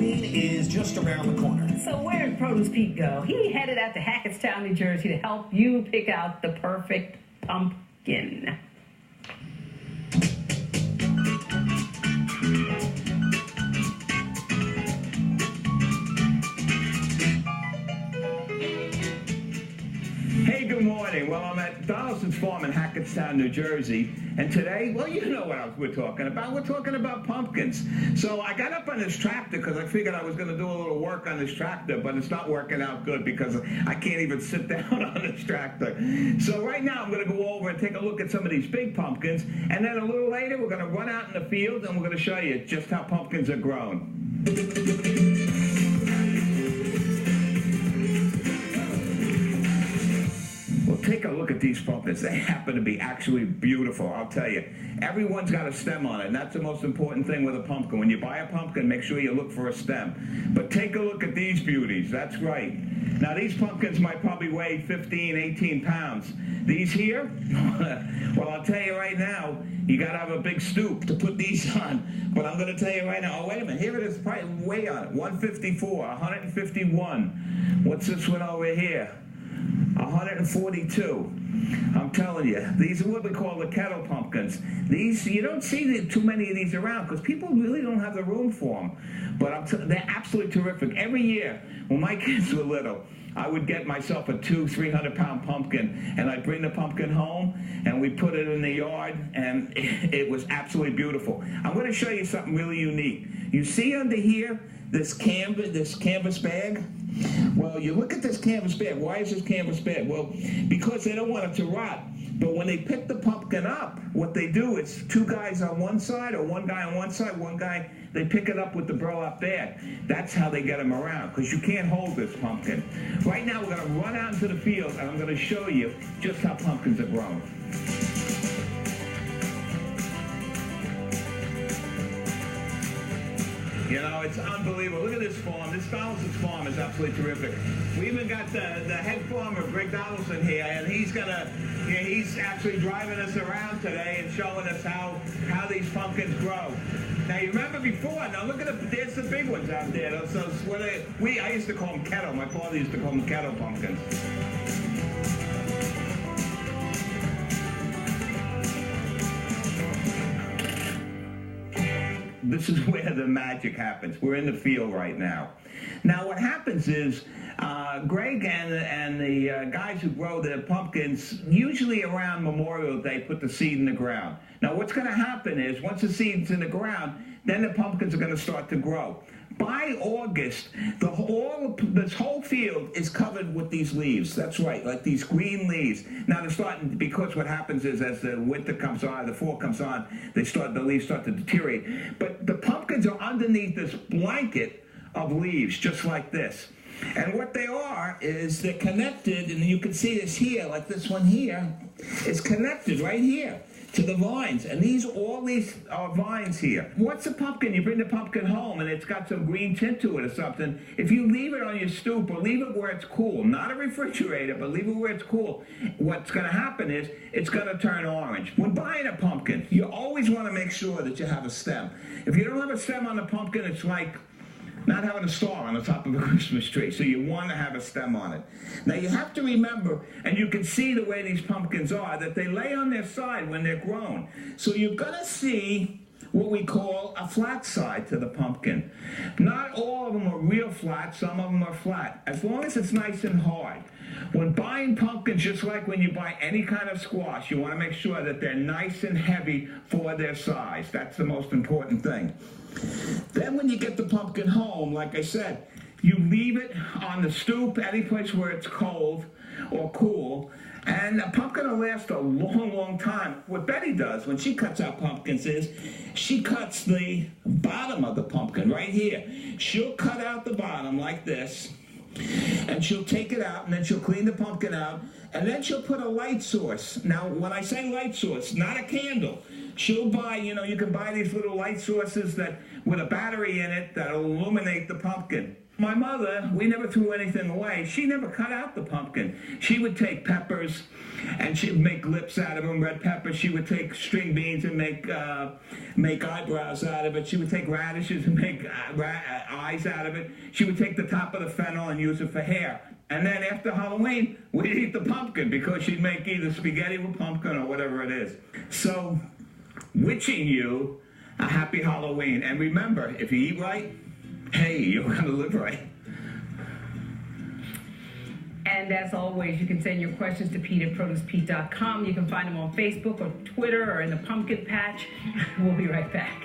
Halloween is just around the corner. So where did Produce Pete go? He headed out to Hackettstown, New Jersey to help you pick out the perfect pumpkin. Hey, good morning. Well, I'm at Donaldson's farm in Hackettstown, New Jersey, and today, well, you know what we're talking about. We're talking about pumpkins. So I got up on this tractor because I figured I was going to do a little work on this tractor, but it's not working out good because I can't even sit down on this tractor. So right now, I'm going to go over and take a look at some of these big pumpkins, and then a little later, we're going to run out in the field, and we're going to show you just how pumpkins are grown. Take a look at these pumpkins. They happen to be actually beautiful, I'll tell you. Everyone's got a stem on it, and that's the most important thing with a pumpkin. When you buy a pumpkin, make sure you look for a stem. But take a look at these beauties. That's right. Now, these pumpkins might probably weigh 15, 18 pounds. These here, well, I'll tell you right now, you got to have a big stoop to put these on. But I'm going to tell you right now, oh, wait a minute. Here it is, probably weigh on it, 154, 151. What's this one over here? 142. I'm telling you, these are what we call the kettle pumpkins. These, you don't see too many of these around because people really don't have the room for them. But they're absolutely terrific. Every year, when my kids were little, I would get myself a 200-300 pound pumpkin, and I'd bring the pumpkin home, and we put it in the yard, and it was absolutely beautiful. I'm going to show you something really unique. You see under here, this canvas bag? Well, you look at this canvas bag. Why is this canvas bag? Well, because they don't want it to rot. But when they pick the pumpkin up, what they do is two guys on one side, or one guy on one side, one guy, they pick it up with the burlap bag. That's how they get them around, because you can't hold this pumpkin. Right now, we're going to run out into the field, and I'm going to show you just how pumpkins are grown. You know, it's unbelievable. Look at this farm. This Donaldson's farm is absolutely terrific. We even got the head farmer, Greg Donaldson, here, and he's actually driving us around today and showing us how these pumpkins grow. Now, you remember before, now look at there's the big ones out there. So I used to call them kettle. My father used to call them kettle pumpkins. This is where the magic happens. We're in the field right now. Now, what happens is Greg and the guys who grow their pumpkins, usually around Memorial Day, put the seed in the ground. Now, what's going to happen is once the seed's in the ground, then the pumpkins are going to start to grow. By August, this whole field is covered with these leaves. That's right, like these green leaves. Now they're starting, because what happens is as the winter comes on, the fall comes on, the leaves start to deteriorate. But the pumpkins are underneath this blanket of leaves, just like this. And what they are is they're connected, and you can see this here, like this one here, is connected right here to the vines, and all these are vines here. What's a pumpkin? You bring the pumpkin home and it's got some green tint to it or something. If you leave it on your stoop or leave it where it's cool, not a refrigerator, but leave it where it's cool, what's going to happen is it's going to turn orange. When buying a pumpkin, you always want to make sure that you have a stem. If you don't have a stem on the pumpkin, it's like not having a star on the top of a Christmas tree. So you want to have a stem on it. Now you have to remember, and you can see the way these pumpkins are, that they lay on their side when they're grown. So you're going to see what we call a flat side to the pumpkin. Not all of them are real flat, some of them are flat, as long as it's nice and hard. When buying pumpkins, just like when you buy any kind of squash, you want to make sure that they're nice and heavy for their size. That's the most important thing. Then when you get the pumpkin home, like I said, you leave it on the stoop, any place where it's cold or cool, and a pumpkin will last a long, long time. What Betty does when she cuts out pumpkins is she cuts the bottom of the pumpkin right here. She'll cut out the bottom like this, and she'll take it out, and then she'll clean the pumpkin out, and then she'll put a light source. Now, when I say light source, not a candle. She'll buy, you can buy these little light sources with a battery in it that'll illuminate the pumpkin. My mother, we never threw anything away. She never cut out the pumpkin. She would take peppers and she'd make lips out of them, red peppers. She would take string beans and make eyebrows out of it. She would take radishes and make eyes out of it. She would take the top of the fennel and use it for hair. And then after Halloween, we'd eat the pumpkin because she'd make either spaghetti with pumpkin or whatever it is. So, wishing you a happy Halloween. And remember, if you eat right, hey, you're going to live right. And as always, you can send your questions to pete@producepete.com. You can find him on Facebook or Twitter or in the pumpkin patch. We'll be right back.